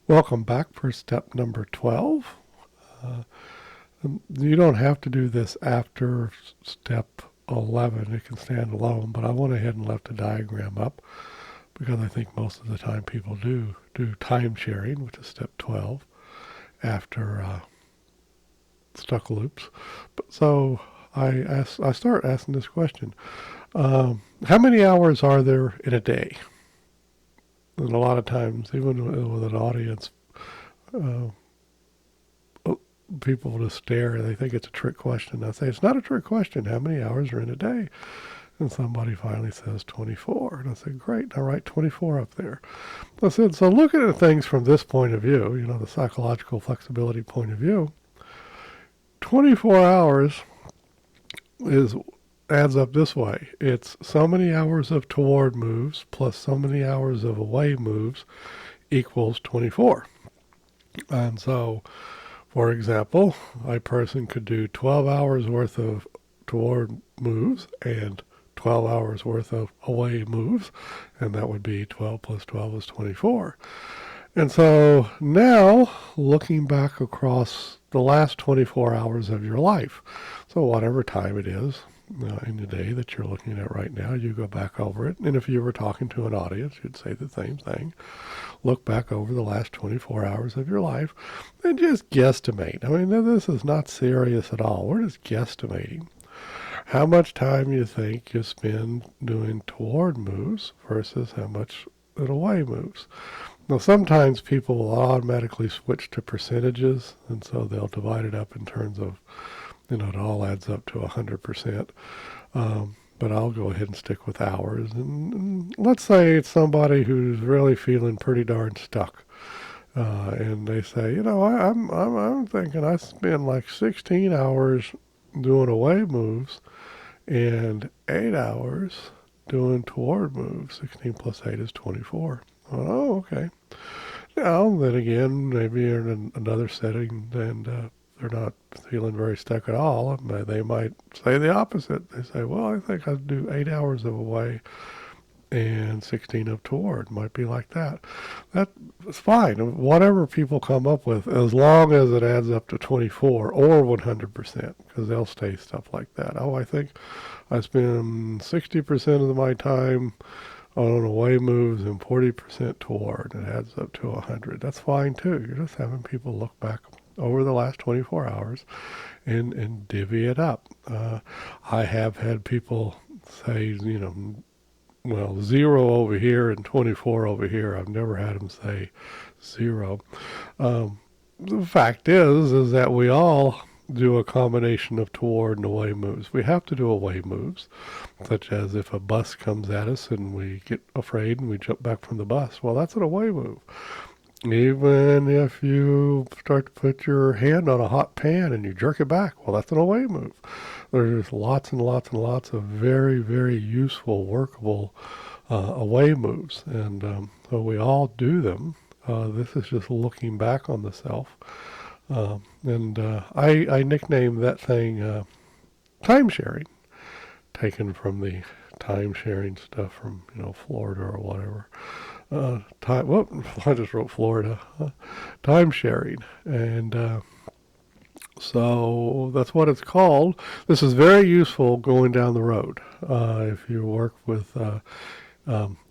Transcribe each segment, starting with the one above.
Welcome back for step number 12. Uh, you don't have to do this after step 11. It can stand alone, but I went ahead and left a diagram up because I think most of the time people do time sharing, which is step 12, after stuck loops. So I start asking this question. How many hours are there in a day? And a lot of times, even with an audience, uh, people just stare. They think it's a trick question. I say, it's not a trick question. How many hours are in a day? And somebody finally says 24. And I said, great, now write 24 up there. I said, so looking at things from this point of view, the psychological flexibility point of view, 24 hours is adds up this way. It's so many hours of toward moves plus so many hours of away moves equals 24. And so, for example, a person could do 12 hours worth of toward moves and 12 hours worth of away moves, and that would be 12 plus 12 is 24. And so now, looking back across the last 24 hours of your life, so whatever time it is in the day that you're looking at right now, you go back over it. And if you were talking to an audience, you'd say the same thing. Look back over the last 24 hours of your life and just guesstimate. I mean, this is not serious at all. We're just guesstimating how much time you think you spend doing toward moves versus how much away moves. Now, sometimes people will automatically switch to percentages, and so they'll divide it up in terms of, it all adds up to 100%. But I'll go ahead and stick with hours. And let's say it's somebody who's really feeling pretty darn stuck. And they say, I'm thinking I spend like 16 hours doing away moves and 8 hours doing toward moves. 16 plus 8 is 24. Oh, okay. Now, then again, maybe you're in another setting and they're not feeling very stuck at all. They might say the opposite. They say, well, I think I'd do 8 hours of away and 16 of toward. Might be like that. That's fine. Whatever people come up with, as long as it adds up to 24 or 100%, because they'll say stuff like that. Oh, I think I spend 60% of my time on away moves and 40% toward. It adds up to 100. That's fine too. You're just having people look back over the last 24 hours and divvy it up. I have had people say, well, 0 over here and 24 over here. I've never had them say 0. The fact is that we all do a combination of toward and away moves. We have to do away moves, such as if a bus comes at us and we get afraid and we jump back from the bus. Well, that's an away move. Even if you start to put your hand on a hot pan and you jerk it back, well, that's an away move. There's lots and lots and lots of very, very useful, workable away moves. And so we all do them. This is just looking back on the self. I nicknamed that thing time sharing, taken from the time sharing stuff from, Florida or whatever. I just wrote Florida. Time sharing. And so that's what it's called. This is very useful going down the road. If you work with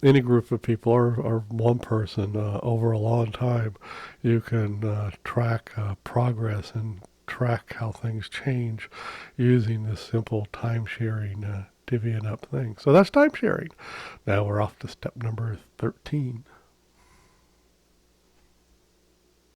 any group of people or one person over a long time, you can track progress and track how things change using this simple time sharing divvying up thing. So that's time sharing. Now we're off to step number 13.